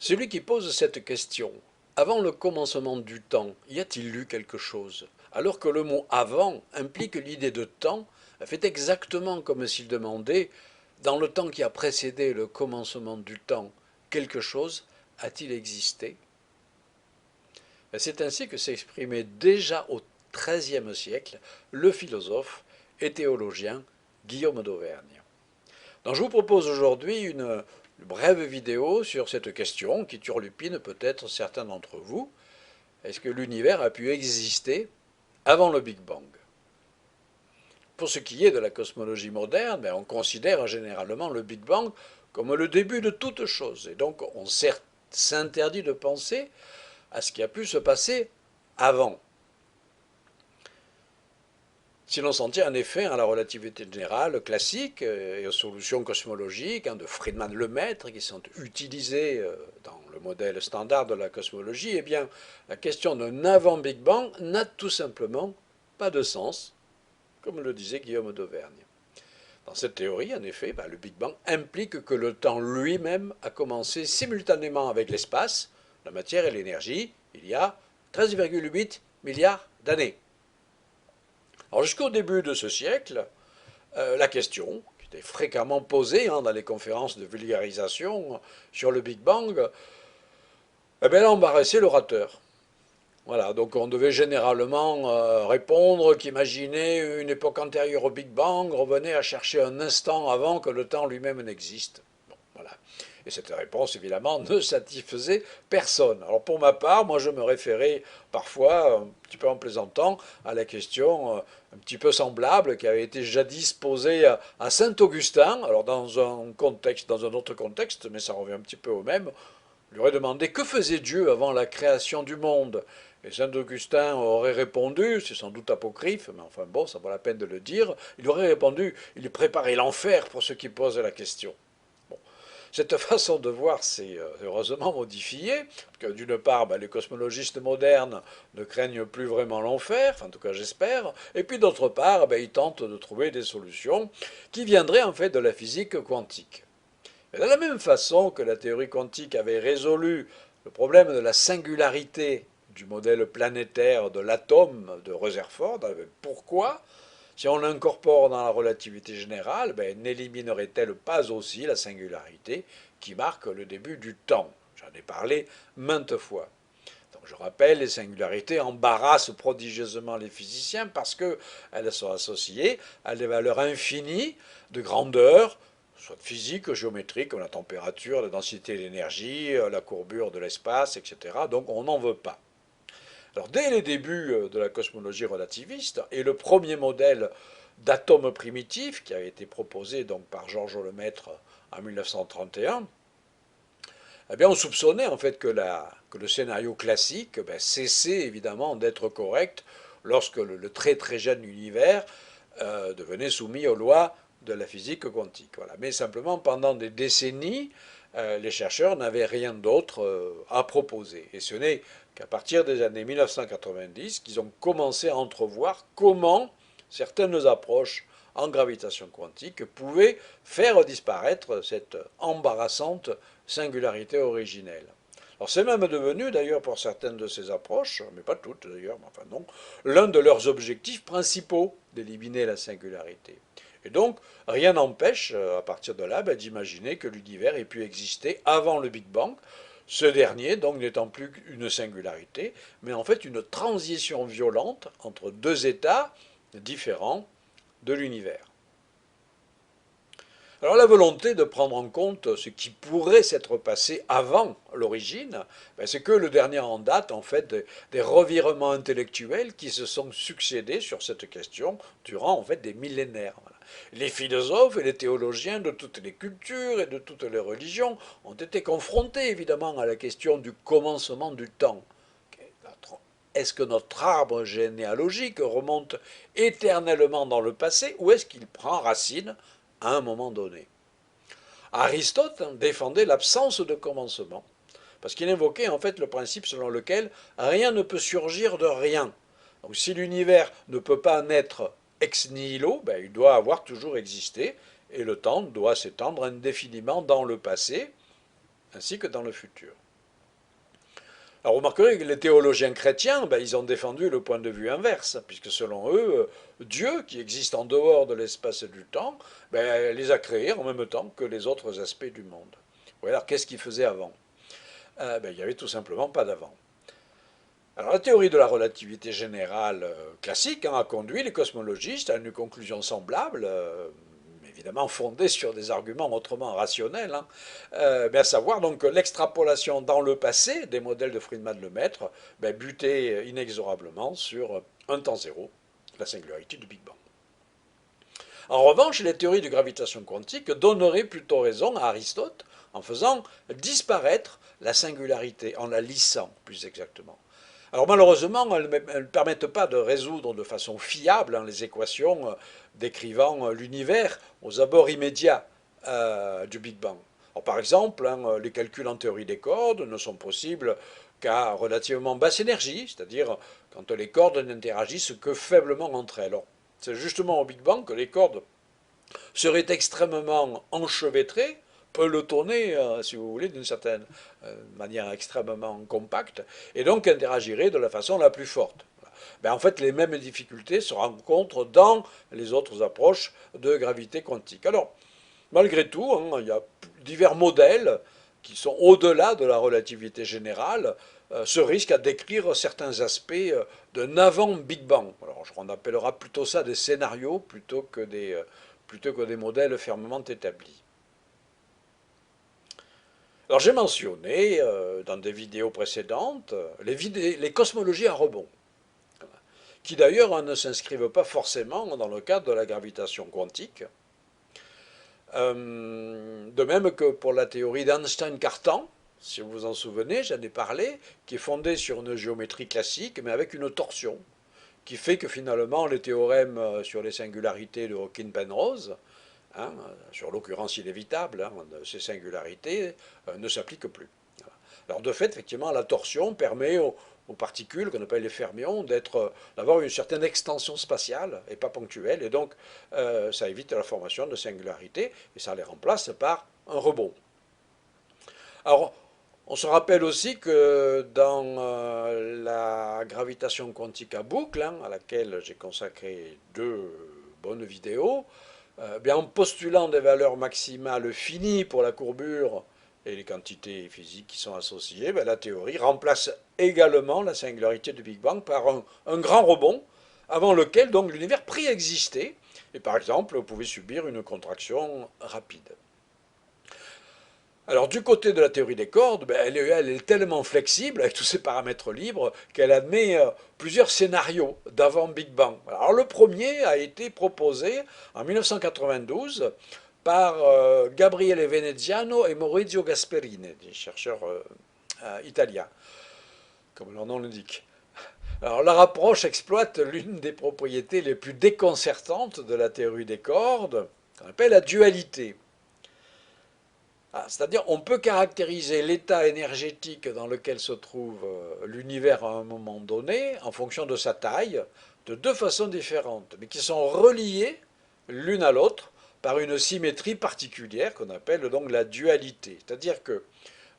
Celui qui pose cette question, avant le commencement du temps, y a-t-il eu quelque chose? Alors que le mot avant implique l'idée de temps, fait exactement comme s'il demandait, dans le temps qui a précédé le commencement du temps, quelque chose a-t-il existé? C'est ainsi que s'exprimait déjà au XIIIe siècle le philosophe et théologien Guillaume d'Auvergne. Donc je vous propose aujourd'hui une brève vidéo sur cette question qui turlupine peut-être certains d'entre vous. Est-ce que l'univers a pu exister avant le Big Bang? Pour ce qui est de la cosmologie moderne, on considère généralement le Big Bang comme le début de toute chose. Et donc on s'interdit de penser à ce qui a pu se passer avant. Si l'on s'en tient en effet à la relativité générale classique et aux solutions cosmologiques de Friedman Lemaître qui sont utilisées dans le modèle standard de la cosmologie, eh bien, la question d'un avant Big Bang n'a tout simplement pas de sens, comme le disait Guillaume d'Auvergne. Dans cette théorie, en effet, le Big Bang implique que le temps lui-même a commencé simultanément avec l'espace, la matière et l'énergie, il y a 13,8 milliards d'années. Alors jusqu'au début de ce siècle, la question, qui était fréquemment posée dans les conférences de vulgarisation sur le Big Bang, elle embarrassait l'orateur. Voilà, donc on devait généralement répondre qu'imaginer une époque antérieure au Big Bang revenait à chercher un instant avant que le temps lui-même n'existe. Bon, voilà. Et cette réponse, évidemment, ne satisfaisait personne. Alors pour ma part, moi je me référais parfois, un petit peu en plaisantant, à la question un petit peu semblable qui avait été jadis posée à Saint-Augustin, alors dans un contexte, dans un autre contexte, mais ça revient un petit peu au même. On lui aurait demandé que faisait Dieu avant la création du monde. Et Saint-Augustin aurait répondu, c'est sans doute apocryphe, mais enfin bon, ça vaut la peine de le dire, il aurait répondu, il préparait l'enfer pour ceux qui posent la question. Bon. Cette façon de voir s'est heureusement modifiée, parce que d'une part, les cosmologistes modernes ne craignent plus vraiment l'enfer, enfin, en tout cas j'espère, et puis d'autre part, ils tentent de trouver des solutions qui viendraient en fait de la physique quantique. Et de la même façon que la théorie quantique avait résolu le problème de la singularité du modèle planétaire de l'atome de Rutherford, pourquoi, si on l'incorpore dans la relativité générale, n'éliminerait-elle pas aussi la singularité qui marque le début du temps? J'en ai parlé maintes fois. Donc je rappelle, les singularités embarrassent prodigieusement les physiciens parce qu'elles sont associées à des valeurs infinies de grandeur, soit physique, géométrique, comme la température, la densité de l'énergie, la courbure de l'espace, etc. Donc on n'en veut pas. Alors dès les débuts de la cosmologie relativiste, et le premier modèle d'atome primitif qui a été proposé donc par Georges Lemaître en 1931, on soupçonnait en fait que le scénario classique cessait évidemment d'être correct lorsque le très très jeune univers devenait soumis aux lois de la physique quantique. Voilà. Mais simplement, pendant des décennies, les chercheurs n'avaient rien d'autre à proposer. Et ce n'est qu'à partir des années 1990 qu'ils ont commencé à entrevoir comment certaines approches en gravitation quantique pouvaient faire disparaître cette embarrassante singularité originelle. Alors c'est même devenu d'ailleurs pour certaines de ces approches, mais pas toutes d'ailleurs, mais enfin non, l'un de leurs objectifs principaux d'éliminer la singularité. Et donc rien n'empêche à partir de là d'imaginer que l'univers ait pu exister avant le Big Bang, ce dernier donc n'étant plus qu'une singularité, mais en fait une transition violente entre deux états différents de l'univers. Alors la volonté de prendre en compte ce qui pourrait s'être passé avant l'origine, c'est que le dernier en date en fait des revirements intellectuels qui se sont succédés sur cette question durant en fait des millénaires. Voilà. Les philosophes et les théologiens de toutes les cultures et de toutes les religions ont été confrontés évidemment à la question du commencement du temps. Est-ce que notre arbre généalogique remonte éternellement dans le passé ou est-ce qu'il prend racine à un moment donné? Aristote défendait l'absence de commencement, parce qu'il invoquait en fait le principe selon lequel rien ne peut surgir de rien. Donc si l'univers ne peut pas naître ex nihilo, il doit avoir toujours existé, et le temps doit s'étendre indéfiniment dans le passé, ainsi que dans le futur. Alors remarquez que les théologiens chrétiens, ben, ils ont défendu le point de vue inverse, puisque selon eux, Dieu, qui existe en dehors de l'espace et du temps, ben, les a créés en même temps que les autres aspects du monde. Ouais, alors qu'est-ce qu'il faisait avant? Ben, il n'y avait tout simplement pas d'avant. Alors la théorie de la relativité générale classique a conduit les cosmologistes à une conclusion semblable, évidemment fondée sur des arguments autrement rationnels, mais à savoir donc que l'extrapolation dans le passé des modèles de Friedman-Lemaître butait inexorablement sur un temps zéro, la singularité du Big Bang. En revanche, les théories de gravitation quantique donneraient plutôt raison à Aristote en faisant disparaître la singularité, en la lissant plus exactement. Alors malheureusement, elles ne permettent pas de résoudre de façon fiable les équations décrivant l'univers aux abords immédiats du Big Bang. Alors, par exemple, les calculs en théorie des cordes ne sont possibles qu'à relativement basse énergie, c'est-à-dire quand les cordes n'interagissent que faiblement entre elles. C'est justement au Big Bang que les cordes seraient extrêmement enchevêtrées, pelotonnées, si vous voulez, d'une certaine manière extrêmement compacte, et donc interagirait de la façon la plus forte. Ben, en fait, les mêmes difficultés se rencontrent dans les autres approches de gravité quantique. Alors, malgré tout, il y a divers modèles qui sont au-delà de la relativité générale, se risquent à décrire certains aspects d'un avant-Big Bang. Alors, on appellera plutôt ça des scénarios plutôt que des modèles fermement établis. Alors j'ai mentionné dans des vidéos précédentes les cosmologies à rebond, qui d'ailleurs ne s'inscrivent pas forcément dans le cadre de la gravitation quantique. De même que pour la théorie d'Einstein-Cartan, si vous vous en souvenez, j'en ai parlé, qui est fondée sur une géométrie classique, mais avec une torsion, qui fait que finalement les théorèmes sur les singularités de Hawking-Penrose, sur l'occurrence inévitable de ces singularités, ne s'appliquent plus. Alors de fait, effectivement, la torsion permet aux particules qu'on appelle les fermions d'avoir une certaine extension spatiale et pas ponctuelle, et donc ça évite la formation de singularités et ça les remplace par un rebond. Alors, on se rappelle aussi que dans la gravitation quantique à boucle, à laquelle j'ai consacré 2 bonnes vidéos, en postulant des valeurs maximales finies pour la courbure et les quantités physiques qui sont associées, la théorie remplace également la singularité du Big Bang par un grand rebond, avant lequel donc l'univers préexistait, et par exemple pouvait subir une contraction rapide. Alors du côté de la théorie des cordes, elle est tellement flexible avec tous ses paramètres libres qu'elle admet plusieurs scénarios d'avant Big Bang. Alors le premier a été proposé en 1992 par Gabriele Veneziano et Maurizio Gasperini, des chercheurs italiens, comme leur nom l'indique. Alors leur approche exploite l'une des propriétés les plus déconcertantes de la théorie des cordes, qu'on appelle la dualité. C'est-à-dire on peut caractériser l'état énergétique dans lequel se trouve l'univers à un moment donné en fonction de sa taille de 2 façons différentes, mais qui sont reliées l'une à l'autre par une symétrie particulière qu'on appelle donc la dualité. C'est-à-dire que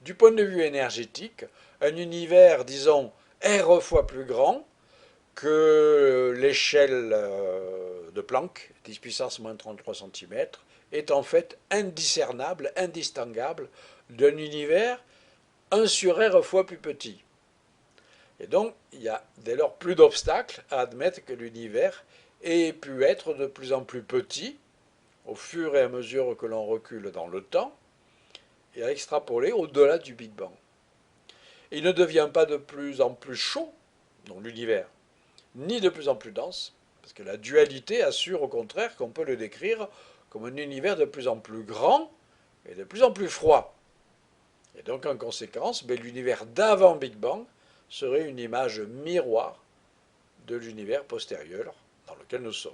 du point de vue énergétique, un univers, disons, R fois plus grand que l'échelle de Planck, 10 puissance moins 33 cm, est en fait indiscernable, indistinguable d'un univers 1 sur R fois plus petit. Et donc, il y a dès lors plus d'obstacles à admettre que l'univers ait pu être de plus en plus petit au fur et à mesure que l'on recule dans le temps et à extrapoler au-delà du Big Bang. Il ne devient pas de plus en plus chaud, donc l'univers, ni de plus en plus dense, parce que la dualité assure au contraire qu'on peut le décrire comme un univers de plus en plus grand et de plus en plus froid. Et donc en conséquence, l'univers d'avant Big Bang serait une image miroir de l'univers postérieur dans lequel nous sommes.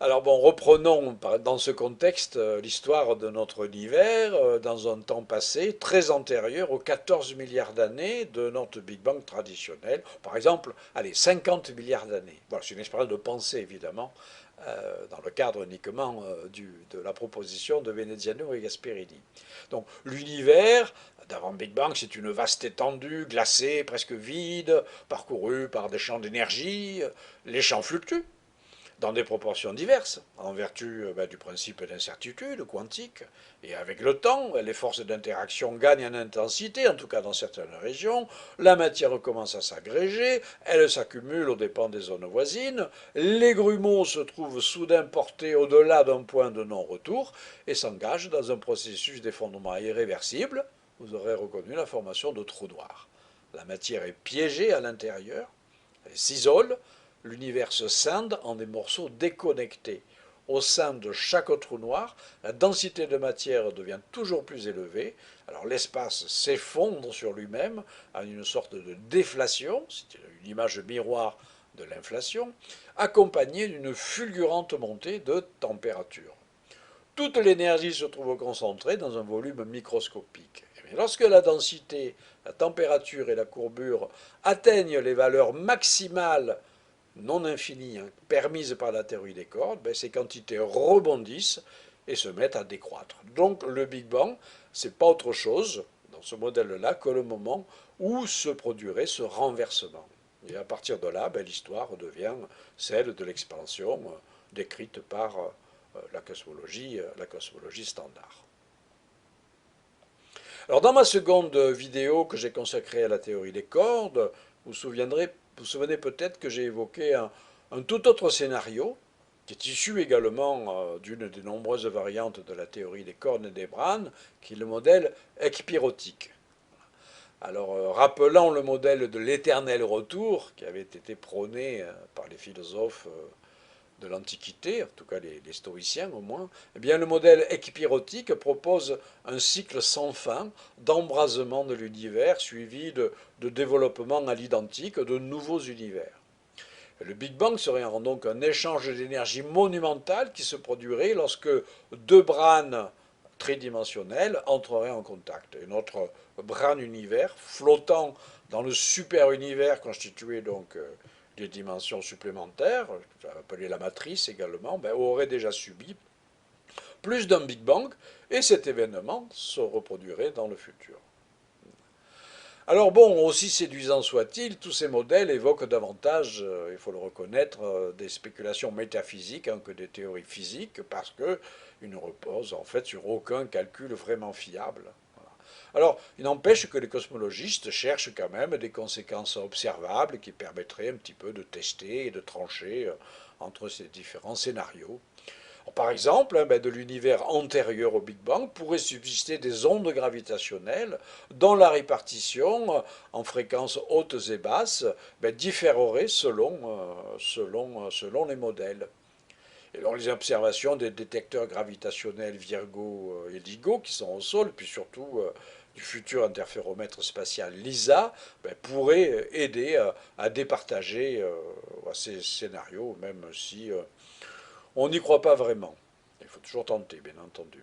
Alors bon, reprenons dans ce contexte l'histoire de notre univers dans un temps passé très antérieur aux 14 milliards d'années de notre Big Bang traditionnel. Par exemple, allez, 50 milliards d'années. Voilà, c'est une expérience de pensée évidemment, dans le cadre uniquement de la proposition de Veneziano et Gasperini. Donc l'univers, d'avant Big Bang, c'est une vaste étendue, glacée, presque vide, parcourue par des champs d'énergie. Les champs fluctuent dans des proportions diverses, en vertu du principe d'incertitude quantique. Et avec le temps, les forces d'interaction gagnent en intensité, en tout cas dans certaines régions. La matière commence à s'agréger, elle s'accumule aux dépens des zones voisines. Les grumeaux se trouvent soudain portés au-delà d'un point de non-retour et s'engagent dans un processus d'effondrement irréversible. Vous aurez reconnu la formation de trous noirs. La matière est piégée à l'intérieur, elle s'isole, l'univers se scinde en des morceaux déconnectés. Au sein de chaque trou noir, la densité de matière devient toujours plus élevée. Alors l'espace s'effondre sur lui-même en une sorte de déflation, c'est une image miroir de l'inflation, accompagnée d'une fulgurante montée de température. Toute l'énergie se trouve concentrée dans un volume microscopique. Et lorsque la densité, la température et la courbure atteignent les valeurs maximales non infinies permises par la théorie des cordes, ces quantités rebondissent et se mettent à décroître. Donc le Big Bang, ce n'est pas autre chose dans ce modèle-là que le moment où se produirait ce renversement. Et à partir de là, l'histoire devient celle de l'expansion décrite par la cosmologie standard. Alors dans ma seconde vidéo que j'ai consacrée à la théorie des cordes, vous vous souvenez peut-être que j'ai évoqué un tout autre scénario, qui est issu également d'une des nombreuses variantes de la théorie des cordes et des brânes, qui est le modèle ekpyrotique. Alors, rappelant le modèle de l'éternel retour, qui avait été prôné par les philosophes de l'Antiquité, en tout cas les stoïciens au moins, eh bien le modèle ekpyrotique propose un cycle sans fin d'embrasement de l'univers suivi de développement à l'identique de nouveaux univers. Le Big Bang serait donc un échange d'énergie monumental qui se produirait lorsque deux brânes tridimensionnels entreraient en contact. Et notre brane univers, flottant dans le super univers constitué donc des dimensions supplémentaires, appelée la matrice également, aurait déjà subi plus d'un Big Bang, et cet événement se reproduirait dans le futur. Alors bon, aussi séduisant soit-il, tous ces modèles évoquent davantage, il faut le reconnaître, des spéculations métaphysiques que des théories physiques, parce qu'ils ne reposent en fait sur aucun calcul vraiment fiable. Voilà. Alors, il n'empêche que les cosmologistes cherchent quand même des conséquences observables qui permettraient un petit peu de tester et de trancher entre ces différents scénarios. Par exemple, de l'univers antérieur au Big Bang pourraient subsister des ondes gravitationnelles dont la répartition en fréquences hautes et basses différerait selon les modèles. Et donc les observations des détecteurs gravitationnels Virgo et LIGO qui sont au sol, puis surtout du futur interféromètre spatial LISA, pourraient aider à départager ces scénarios, même si on n'y croit pas vraiment. Il faut toujours tenter, bien entendu.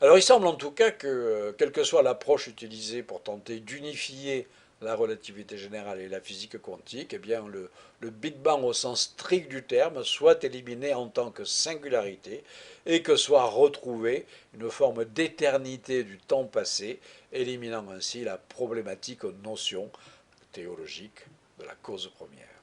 Alors il semble en tout cas que, quelle que soit l'approche utilisée pour tenter d'unifier la relativité générale et la physique quantique, eh bien le Big Bang au sens strict du terme soit éliminé en tant que singularité et que soit retrouvée une forme d'éternité du temps passé, éliminant ainsi la problématique notion théologique de la cause première.